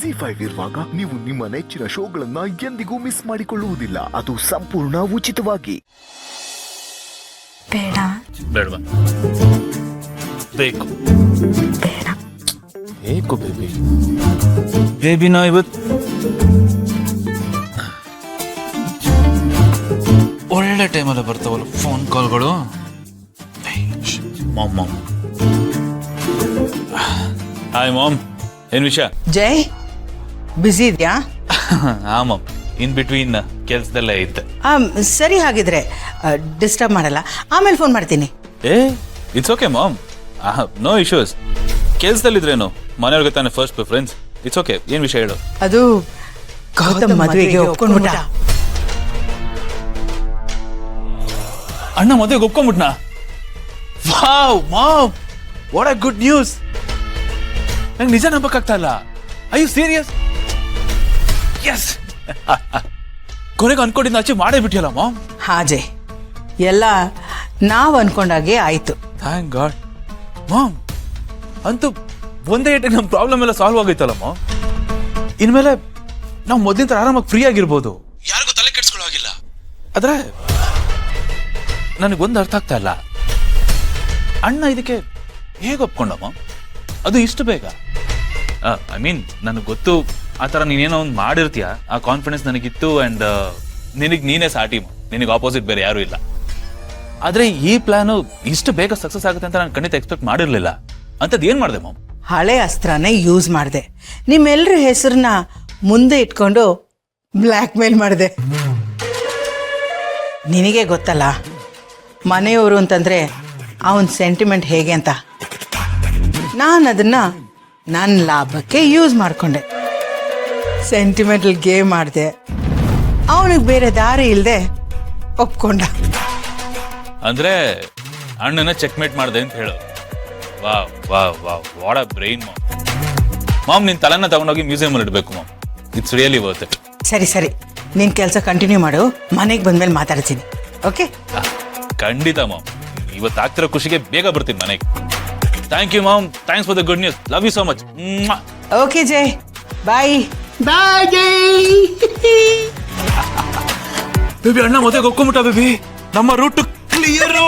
ZEE5 ಇರುವಾಗ ನೀವು ನಿಮ್ಮ ನೆಚ್ಚಿನ ಶೋಗಳನ್ನ ಎಂದಿಗೂ ಮಿಸ್ ಮಾಡಿಕೊಳ್ಳುವುದಿಲ್ಲ. ಅದು ಸಂಪೂರ್ಣ ಉಚಿತವಾಗಿ. ಬೇಡ ಬೇಡವಾ? ಬೇಕು ಬೇಡ ಬೇಕು ಬೇಬಿ. ಬೇಬಿನ ಇವತ್ತು ಒಳ್ಳೆ ಟೈಮಲ್ಲಿ ಬರ್ತಾವಲ್ಲ ಫೋನ್ ಕಾಲ್ಗಳು. ಮಾಮ್ ಮಾಮ್ ಹಾಯ್ ಮಾಮ್, ಏನ್ ವಿಷಯ? ಜೈ ಬ್ಯುಸಿ ಇದೆಯಾ? ಹಾ ಮಾಮ್, ಇನ್ ಬಿಟ್ವೀನ್ ಕೆಲ್ಸದಲ್ಲೇ ಇದ್ದೆ. ಸರಿ, ಹಾಗಿದ್ರೆ ಡಿಸ್ಟರ್ಬ್ ಮಾಡಲ್ಲ, ಆಮೇಲೆ ಫೋನ್ ಮಾಡ್ತೀನಿ. ಏ it's okay mom, no issues. ಕೆಲ್ಸದಲ್ಲಿದ್ರೇನು, ಮನೆಯವ್ರಿಗೆ ತಾನೆ ಫಸ್ಟ್ ಪ್ರಿಫರೆನ್ಸ್. It's okay. ಏನ್ ವಿಷಯ ಹೇಳು? ಅದು ಗೌತಮ್ ಮದುವೆಗೆ ಒಪ್ಕೊಂಡ್ಬಿಟ್ಟ. ಅಣ್ಣ ಮದುವೆಗೆ ಒಪ್ಕೊಂಡ್ಬಿಟ್ನಾ? Wow mom, what a good news. ನಂಗೆ ನಿಜ ನಂಬಕ್ಕಾಗ್ತಾ ಇಲ್ಲ. I you serious? ಎಸ್. ಕೊನೆಗೆ ಅನ್ಕೊಂಡಿದ್ದ ಆಚೆ ಮಾಡೇ ಬಿಟ್ಟಿಯಲ್ಲ ಮಾಮ್. ಹಾ ಜೈ, ಎಲ್ಲ ನಾವು ಅನ್ಕೊಂಡಾಗೆ ಆಯ್ತು. Thank God mom. ಅಂತೂ ಒಂದೇ ಏಟಿಗೆ ನಮ್ಮ ಪ್ರಾಬ್ಲಮ್ ಎಲ್ಲ ಸಾಲ್ವ್ ಆಗೈತಲ್ಲ ಮಾಮ್. ಇನ್ಮೇಲೆ ನಾವು ಮೊದಲಿನ ಥರ ಆರಾಮಾಗಿ ಫ್ರೀ ಆಗಿರ್ಬೋದು, ಯಾರಿಗೂ ತಲೆ ಕೆಡ್ಸ್ಕೊಳ್ಳೋ ಆಗಿಲ್ಲ. ಆದ್ರೆ ನನಗೊಂದು ಅರ್ಥ ಆಗ್ತಾ ಇಲ್ಲ, ಅಣ್ಣ ಇದಕ್ಕೆ ಹೇಗೆ ಒಪ್ಕೊಂಡ ಮಾಮ್? ಅದು ಇಷ್ಟು ಬೇಗ? ಐ ಮೀನ್ ನನಗೆ ಗೊತ್ತು ಆ ಥರ ನೀನೇನೋ ಒಂದು ಮಾಡಿರ್ತೀಯ, ಆ ಕಾನ್ಫಿಡೆನ್ಸ್ ನನಗಿತ್ತು. ಆ್ಯಂಡ್ ನಿನಗೆ ನೀನೇ ಸಾಟಿ, ನಿನಗೆ ಆಪೋಸಿಟ್ ಬೇರೆ ಯಾರೂ ಇಲ್ಲ. ಆದರೆ ಈ ಪ್ಲಾನು ಇಷ್ಟು ಬೇಗ ಸಕ್ಸಸ್ ಆಗುತ್ತೆ ಅಂತ ನಾನು ಖಂಡಿತ ಎಕ್ಸ್ಪೆಕ್ಟ್ ಮಾಡಿರಲಿಲ್ಲ. ಅಂಥದ್ದು ಏನು ಮಾಡಿದೆ ಮಾಮ್? ಹಳೆ ಅಸ್ತ್ರನೇ ಯೂಸ್ ಮಾಡಿದೆ. ನಿಮ್ಮೆಲ್ಲರ ಹೆಸರನ್ನ ಮುಂದೆ ಇಟ್ಕೊಂಡು ಬ್ಲ್ಯಾಕ್ ಮೇಲ್ ಮಾಡಿದೆ. ನಿನಗೆ ಗೊತ್ತಲ್ಲ ಮನೆಯವರು ಅಂತಂದ್ರೆ ಅವನ ಸೆಂಟಿಮೆಂಟ್ ಹೇಗೆ ಅಂತ. ನಾನು ಅದನ್ನ ನನ್ನ ಲಾಭಕ್ಕೆ ಯೂಸ್ ಮಾಡಿಕೊಂಡೆ. ಸೆಂಟಿಮೆಂಟಲ್ ಗೇಮ್ ಮಾಡಿದೆ. ಅವನಿಗೆ ಬೇರೆ ದಾರಿ ಇಲ್ಲದೆ ಒಪ್ಕೊಂಡ. ಅಂದ್ರೆ ಅಣ್ಣನ ಚೆಕ್ಮೇಟ್ ಮಾಡಿದೆ ಅಂತ ಹೇಳು. Wow wow wow, what a brain mom. Mom, ನಿನ್ ತಲೆನ ತಗೊಂಡೋಗಿ ಮ್ಯೂಸಿಯಂ ಅಲ್ಲಿ ಇಡಬೇಕು mom. It's really worth it. ಸರಿ ಸರಿ, ನಿನ್ ಕೆಲಸ ಕಂಟಿನ್ಯೂ ಮಾಡು, ಮನೆಗೆ ಬಂದ್ಮೇಲೆ ಮಾತಾಡ್ತೀನಿ. ಓಕೆ? ಖಂಡಿತ ಮಾಮ್, ಇವತ್ತು ಆಗ್ತಿರೋ ಖುಷಿಗೆ ಬೇಗ ಬರ್ತೀನಿ ಮನೆಗೆ. Thank you mom, thanks for the good news. Love you so much. Okay Jai, bye. Bye Jai. Baby, ಅಣ್ಣ ಮದುವೆಗೆ ಒಪ್ಕೊಂಬಿಟ್ಟ ಬೇಬಿ. ನಮ್ಮ ರೂಟ್ ಕ್ಲಿಯರ್.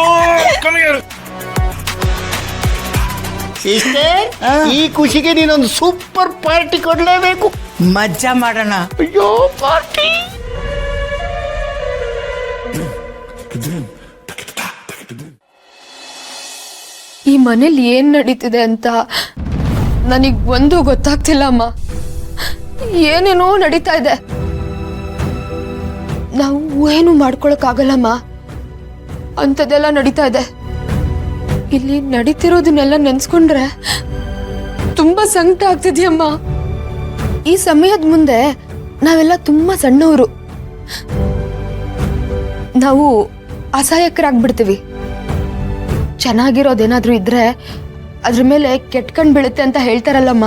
ಸಿಸ್ಟರ್, ಈ ಖುಷಿಗೆ ನೀನೊಂದು ಸೂಪರ್ ಪಾರ್ಟಿ ಕೊಡ್ಲೇಬೇಕು. ಮಜ್ಜಾ ಮಾಡೋಣ. ಅಯ್ಯೋ ಪಾರ್ಟಿ. ಈ ಮನೇಲಿ ಏನ್ ನಡೀತಿದೆ ಅಂತ ನನಗ್ ಒಂದು ಗೊತ್ತಾಗ್ತಿಲ್ಲ ಅಮ್ಮ. ಏನೇನೋ ನಡೀತಾ ಇದೆ, ನಾವು ಏನು ಮಾಡ್ಕೊಳಕ್ ಆಗಲ್ಲಮ್ಮ. ಅಂಥದ್ದೆಲ್ಲ ನಡೀತಾ ಇದೆ. ಇಲ್ಲಿ ನಡೀತಿರೋದನ್ನೆಲ್ಲ ನೆನ್ಸ್ಕೊಂಡ್ರೆ ತುಂಬಾ ಸಂಕಟ ಆಗ್ತಿದ್ಯಮ್ಮ. ಈ ಸಮಯದ ಮುಂದೆ ನಾವೆಲ್ಲ ತುಂಬಾ ಸಣ್ಣವರು, ನಾವು ಅಸಹಾಯಕರಾಗ್ಬಿಡ್ತೀವಿ. ಚೆನ್ನಾಗಿರೋದೇನಾದ್ರೂ ಇದ್ರೆ ಅದ್ರ ಮೇಲೆ ಕೆಟ್ಕಂಡ್ ಬೀಳುತ್ತೆ ಅಂತ ಹೇಳ್ತಾರಲ್ಲಮ್ಮ,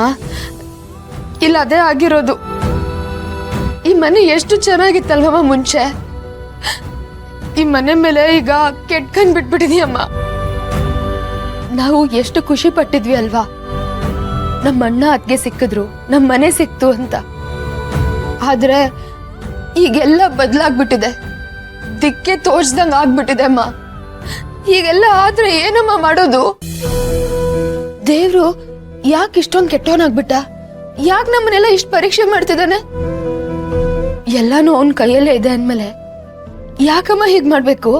ಇಲ್ಲ ಅದೇ ಆಗಿರೋದು. ಈ ಮನೆ ಎಷ್ಟು ಚೆನ್ನಾಗಿತ್ತಲ್ವಮ್ಮ ಮುಂಚೆ, ಈ ಮನೆ ಮೇಲೆ ಈಗ ಕೆಟ್ಕಂಡ್ ಬಿಟ್ಬಿಟ್ಟಿದೀಯಮ್ಮ. ನಾವು ಎಷ್ಟು ಖುಷಿ ಪಟ್ಟಿದ್ವಿ ಅಲ್ವಾ, ನಮ್ಮ ಅಣ್ಣ ಅದ್ಗೆ ಸಿಕ್ಕಿದ್ರು, ನಮ್ಮ ಮನೆ ಸಿಕ್ತು ಅಂತ. ಆದ್ರೆ ಈಗೆಲ್ಲ ಬದಲಾಗ್ಬಿಟ್ಟಿದೆ, ದಿಕ್ಕೆ ತೋಚ್ದಂಗ ಆಗ್ಬಿಟ್ಟಿದೆ ಅಮ್ಮ. ಹೀಗೆಲ್ಲ ಆದ್ರೆ ಏನಮ್ಮ ಮಾಡೋದು? ದೇವ್ರು ಯಾಕೆ ಇಷ್ಟೊಂದು ಕೆಟ್ಟವನಾಗ್ಬಿಟ್ಟ? ಯಾಕೆ ನಮ್ಮನ್ನೆಲ್ಲ ಇಷ್ಟು ಪರೀಕ್ಷೆ ಮಾಡ್ತಿದ್ದಾನೆ? ಎಲ್ಲಾನು ಅವನ್ ಕೈಯಲ್ಲೇ ಇದೆ ಅಂದ್ಮೇಲೆ ಯಾಕಮ್ಮ ಹೀಗ್ ಮಾಡ್ಬೇಕು?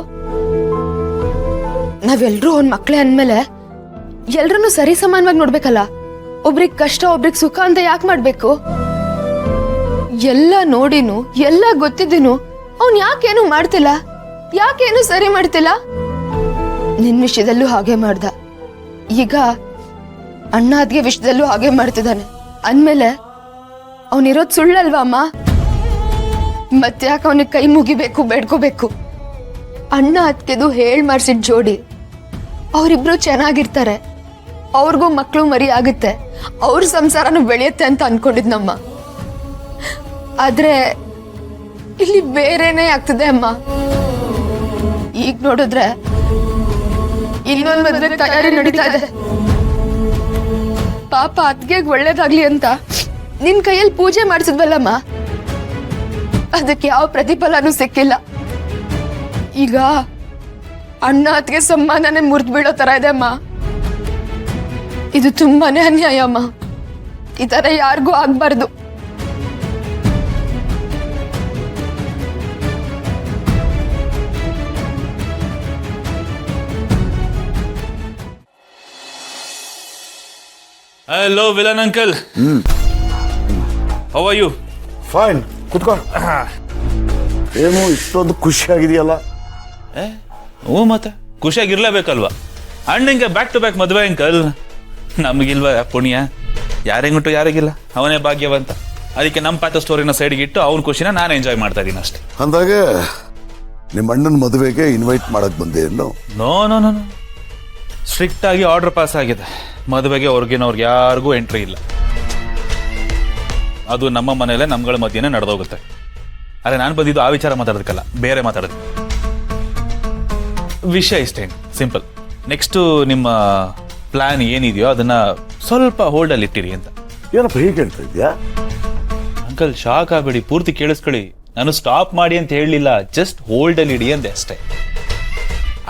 ನಾವೆಲ್ರೂ ಅವನ್ ಮಕ್ಳೇ ಅಂದ್ಮೇಲೆ ಎಲ್ರನ್ನೂ ಸರಿ ಸಮಾನವಾಗಿ ನೋಡ್ಬೇಕಲ್ಲ. ಒಬ್ರಿಗೆ ಕಷ್ಟ ಒಬ್ರಿಗೆ ಸುಖ ಅಂತ ಯಾಕೆ ಮಾಡ್ಬೇಕು? ಎಲ್ಲ ನೋಡಿನು ಎಲ್ಲ ಗೊತ್ತಿದ್ದೀನು ಅವನ್ ಯಾಕೇನು ಮಾಡ್ತಿಲ್ಲ, ಯಾಕೇನು ಸರಿ ಮಾಡ್ತಿಲ್ಲ? ನಿನ್ ವಿಷಯದಲ್ಲೂ ಹಾಗೆ ಮಾಡ್ದ, ಈಗ ಅಣ್ಣ ಅದ್ಗೆ ವಿಷಯದಲ್ಲೂ ಹಾಗೆ ಮಾಡ್ತಿದ್ದಾನೆ ಅಂದ್ಮೇಲೆ ಅವನಿರೋದ್ ಸುಳ್ಳಲ್ವಾ ಅಮ್ಮ? ಮತ್ತ್ಯಾಕೆ ಅವನಿಗೆ ಕೈ ಮುಗಿಬೇಕು, ಬೇಡ್ಕೋಬೇಕು? ಅಣ್ಣ ಅದ್ಕೆದು ಹೇಳ್ ಮಾಡ್ಸಿದ್ ಜೋಡಿ, ಅವರಿಬ್ರು ಚೆನ್ನಾಗಿರ್ತಾರೆ, ಅವ್ರಿಗೂ ಮಕ್ಳು ಮರಿ ಆಗುತ್ತೆ, ಅವ್ರ ಸಂಸಾರನು ಬೆಳೆಯುತ್ತೆ ಅಂತ ಅನ್ಕೊಂಡಿದ್ನಮ್ಮ. ಆದ್ರೆ ಇಲ್ಲಿ ಬೇರೆನೇ ಆಗ್ತದೆ ಅಮ್ಮ. ಈಗ ನೋಡಿದ್ರೆ ಇನ್ನೊಂದ್ ಮದ್ವೆ ತಯಾರಿ ನಡೀತಾ ಇದೆ. ಪಾಪ ಅದ್ಗೆ ಒಳ್ಳೇದಾಗ್ಲಿ ಅಂತ ನಿನ್ ಕೈಯಲ್ಲಿ ಪೂಜೆ ಮಾಡಿಸಿದ್ವಲ್ಲಮ್ಮ, ಅದಕ್ಕೆ ಯಾವ ಪ್ರತಿಫಲನೂ ಸಿಕ್ಕಿಲ್ಲ. ಈಗ ಅಣ್ಣ ಅತ್ತಿಗೆ ಸಮ್ಮಾನನೇ ಮುರಿದು ಬೀಳೋ ತರ ಇದೆ ಅಮ್ಮ. ಇದು ತುಂಬಾನೇ ಅನ್ಯಾಯ ಅಮ್ಮ. ಈ ತರ ಯಾರಿಗೂ ಆಗ್ಬಾರ್ದು. Hello villain uncle, how are you? Fine, ಕುತ್ಕೋ. ಏನು ಇಷ್ಟೊಂದು ಖುಷಿಯಾಗಿದೆಯಲ್ಲ? ಹ್ಞೂ ಮತ್ತೆ ಖುಷಿಯಾಗಿರ್ಲೇಬೇಕಲ್ವಾ? ಅಣ್ಣಂಗೆ ಬ್ಯಾಕ್ ಟು ಬ್ಯಾಕ್ ಮದುವೆ ಅಂಕಲ್. ನಮಗಿಲ್ವ ಪುಣ್ಯ? ಯಾರಿಗುಂಟು ಯಾರಿಗಿಲ್ಲ, ಅವನೇ ಭಾಗ್ಯವಂತ. ಅದಕ್ಕೆ ನಮ್ಮ ಪಾತ ಸ್ಟೋರಿನ ಸೈಡ್ಗೆ ಇಟ್ಟು ಅವ್ನ ಖುಷಿನ ನಾನು ಎಂಜಾಯ್ ಮಾಡ್ತಾ ಇದ್ದೀನಿ ಅಷ್ಟೇ. ಅಂದಾಗ ನಿಮ್ಮ ಅಣ್ಣನ ಮದುವೆಗೆ ಇನ್ವೈಟ್ ಮಾಡಕ್ ಬಂದೆ ಎಲ್ಲೋ? ನೋ ನೋ ನೋ, ಸ್ಟ್ರಿಕ್ಟ್ ಆಗಿ ಆರ್ಡರ್ ಪಾಸ್ ಆಗಿದೆ. ಮದುವೆಗೆ ಹೊರಗಿನವ್ರಿಗೆ ಯಾರಿಗೂ ಎಂಟ್ರಿ ಇಲ್ಲ. ಅದು ನಮ್ಮ ಮನೆಯಲ್ಲೇ ನಮ್ಗಳ ಮಧ್ಯೆನೇ ನಡೆದೋಗುತ್ತೆ. ಅದೇ ನಾನು ಬಂದಿದ್ದು ಆ ವಿಚಾರ ಮಾತಾಡೋದಕ್ಕಲ್ಲ, ಬೇರೆ ಮಾತಾಡೋದು. ವಿಷಯ ಇಷ್ಟೇ, ಸಿಂಪಲ್. ನೆಕ್ಸ್ಟು ನಿಮ್ಮ ಪ್ಲಾನ್ ಏನಿದೆಯೋ ಅದನ್ನ ಸ್ವಲ್ಪ ಹೋಲ್ಡಲ್ಲಿ ಇಟ್ಟಿರಿ ಅಂತ. ಏನಪ್ಪ ಹೀಗೆ ಹೇಳ್ತಾ ಇದೆಯಾ? ಅಂಕಲ್ ಶಾಕ್ ಆಗಬೇಡಿ, ಪೂರ್ತಿ ಕೇಳಿಸ್ಕೊಳ್ಳಿ. ನಾನು ಸ್ಟಾಪ್ ಮಾಡಿ ಅಂತ ಹೇಳಲಿಲ್ಲ, ಜಸ್ಟ್ ಹೋಲ್ಡಲ್ಲಿ ಇಡಿ ಅಂದೆ ಅಷ್ಟೇ.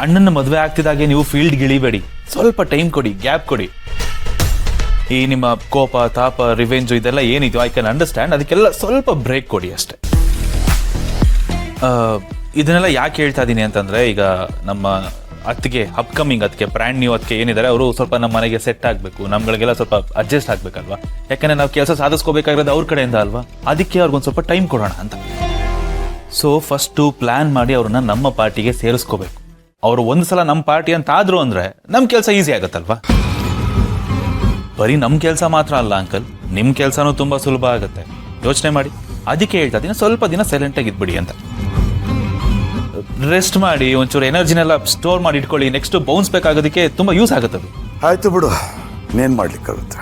ಅಣ್ಣನ ಮದುವೆ ಆಗ್ತಿದ್ದಾಗೆ ನೀವು ಫೀಲ್ಡ್ಗೆ ಇಳಿಬೇಡಿ, ಸ್ವಲ್ಪ ಟೈಮ್ ಕೊಡಿ, ಗ್ಯಾಪ್ ಕೊಡಿ. ಈ ನಿಮ್ಮ ಕೋಪ, ತಾಪ, ರಿವೆಂಜು ಇದೆಲ್ಲ ಏನಿದೆಯೋ ಐ ಕ್ಯಾನ್ ಅಂಡರ್ಸ್ಟ್ಯಾಂಡ್. ಅದಕ್ಕೆಲ್ಲ ಸ್ವಲ್ಪ ಬ್ರೇಕ್ ಕೊಡಿ ಅಷ್ಟೇ. ಇದನ್ನೆಲ್ಲ ಯಾಕೆ ಹೇಳ್ತಾ ಇದ್ದೀನಿ ಅಂತಂದ್ರೆ, ಈಗ ನಮ್ಮ ಅತ್ತಿಗೆ ಅಪ್ಕಮಿಂಗ್ ಅದಕ್ಕೆ ಬ್ರ್ಯಾಂಡ್ ನ್ಯೂ ಅದಕ್ಕೆ ಏನಿದ್ದಾರೆ, ಅವರು ಸ್ವಲ್ಪ ನಮ್ಮ ಮನೆಗೆ ಸೆಟ್ ಆಗಬೇಕು, ನಮ್ಗಳಿಗೆಲ್ಲ ಸ್ವಲ್ಪ ಅಡ್ಜಸ್ಟ್ ಆಗಬೇಕಲ್ವಾ? ಯಾಕಂದ್ರೆ ನಾವು ಕೆಲಸ ಸಾಧಿಸ್ಕೋಬೇಕಾಗಿರೋದು ಅವ್ರ ಕಡೆಯಿಂದ ಅಲ್ವಾ? ಅದಕ್ಕೆ ಅವ್ರಿಗೊಂದು ಸ್ವಲ್ಪ ಟೈಮ್ ಕೊಡೋಣ ಅಂತ. ಸೊ ಫಸ್ಟು ಪ್ಲಾನ್ ಮಾಡಿ ಅವ್ರನ್ನ ನಮ್ಮ ಪಾರ್ಟಿಗೆ ಸೇರಿಸ್ಕೋಬೇಕು. ಅವರು ಒಂದು ಸಲ ನಮ್ಮ ಪಾರ್ಟಿ ಅಂತ ಆದ್ರು ಅಂದ್ರೆ ನಮ್ಮ ಕೆಲಸ ಈಸಿ ಆಗುತ್ತಲ್ವಾ? ಬರೀ ನಮ್ಮ ಕೆಲಸ ಮಾತ್ರ ಅಲ್ಲ ಅಂಕಲ್, ನಿಮ್ಮ ಕೆಲಸನೂ ತುಂಬ ಸುಲಭ ಆಗುತ್ತೆ. ಯೋಚನೆ ಮಾಡಿ. ಅದಕ್ಕೆ ಹೇಳ್ತಾ ಇದ್ದೀನಿ, ಸ್ವಲ್ಪ ದಿನ ಸೈಲೆಂಟಾಗಿ ಇದ್ಬಿಡಿ ಅಂತ. ರೆಸ್ಟ್ ಮಾಡಿ, ಒಂಚೂರು ಎನರ್ಜಿನೆಲ್ಲ ಸ್ಟೋರ್ ಮಾಡಿ ಇಟ್ಕೊಳ್ಳಿ. ನೆಕ್ಸ್ಟ್ ಬೌನ್ಸ್ ಬೇಕಾಗೋದಕ್ಕೆ ತುಂಬ ಯೂಸ್ ಆಗುತ್ತೆ ಅದು. ಆಯ್ತು ಬಿಡು, ಇನ್ನೇನ್ ಮಾಡ್ಲಿಕ್ಕಾಗುತ್ತೆ?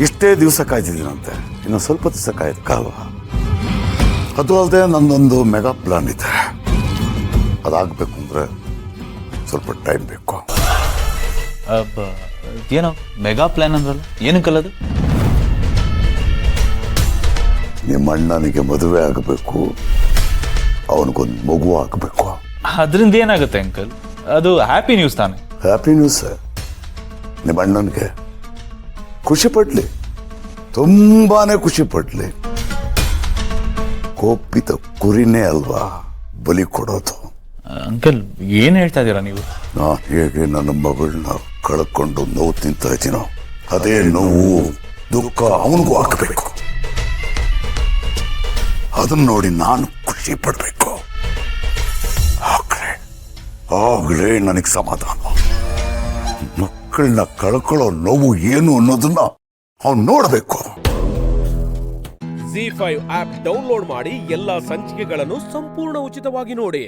ಇಷ್ಟೇ ದಿವಸ ಕಾಯ್ತಿದ್ದೀನಂತೆ, ಇನ್ನು ಸ್ವಲ್ಪ ದಿವಸ ಕಾಯ್ದಕ್ಕಾಗಲ್ವಾ? ಅದು ಅಲ್ಲದೆ ನನ್ನೊಂದು ಮೆಗಾ ಪ್ಲಾನ್ ಇದೆ. ಅದಾಗಬೇಕು ಅಂದ್ರೆ ಸ್ವಲ್ಪ ಟೈಮ್ ಬೇಕು. ಏನೋ ಮೆಗಾ ಪ್ಲಾನ್ ಅಂದ್ರಲ್ಲ, ಏನಕ್ಕಲ್ಲದು? ನಿಮ್ಮ ಅಣ್ಣನಿಗೆ ಮದುವೆ ಆಗಬೇಕು, ಅವನಿಗೊಂದು ಮಗು ಆಗಬೇಕು. ಅದರಿಂದ ಏನಾಗುತ್ತೆ ಅಂಕಲ್? ಅದು ಹ್ಯಾಪಿ ನ್ಯೂಸ್ ತಾನೆ. Happy news. ನಿಮ್ಮ ಅಣ್ಣನಿಗೆ ಖುಷಿ ಪಡ್ಲಿ, ತುಂಬಾನೇ ಖುಷಿ ಪಡ್ಲಿ. ಕೋಪಿತ ಕುರಿನೇ ಅಲ್ವಾ ಬಲಿ ಕೊಡೋದು. ಅಂಕಲ್ ಏನ್ ಹೇಳ್ತಾ ಇದ್ದೀರಾ ನೀವು? ನಾ ಹೇಗೆ ನನ್ನ ಮಗಳನ್ನ ಕಳ್ಕೊಂಡು ನೋವು ತಿಂತ ಇದ್ದೀನೋ, ಅದೇ ನೋವು ದುಃಖ ಅವನಿಗೂ ಹಾಕಬೇಕು. ಅದನ್ನ ನೋಡಿ ನಾನು ಖುಷಿ ಪಡ್ಬೇಕು. ಆಗ್ಲೇ ನನಗೆ ಸಮಾಧಾನ. ಮಕ್ಕಳನ್ನ ಕಳ್ಕೊಳ್ಳೋ ನೋವು ಏನು ಅನ್ನೋದನ್ನ ಅವ್ನು ನೋಡ್ಬೇಕು. ZEE5 ಆಪ್ ಡೌನ್ಲೋಡ್ ಮಾಡಿ ಎಲ್ಲಾ ಸಂಚಿಕೆಗಳನ್ನು ಸಂಪೂರ್ಣ ಉಚಿತವಾಗಿ ನೋಡಿ.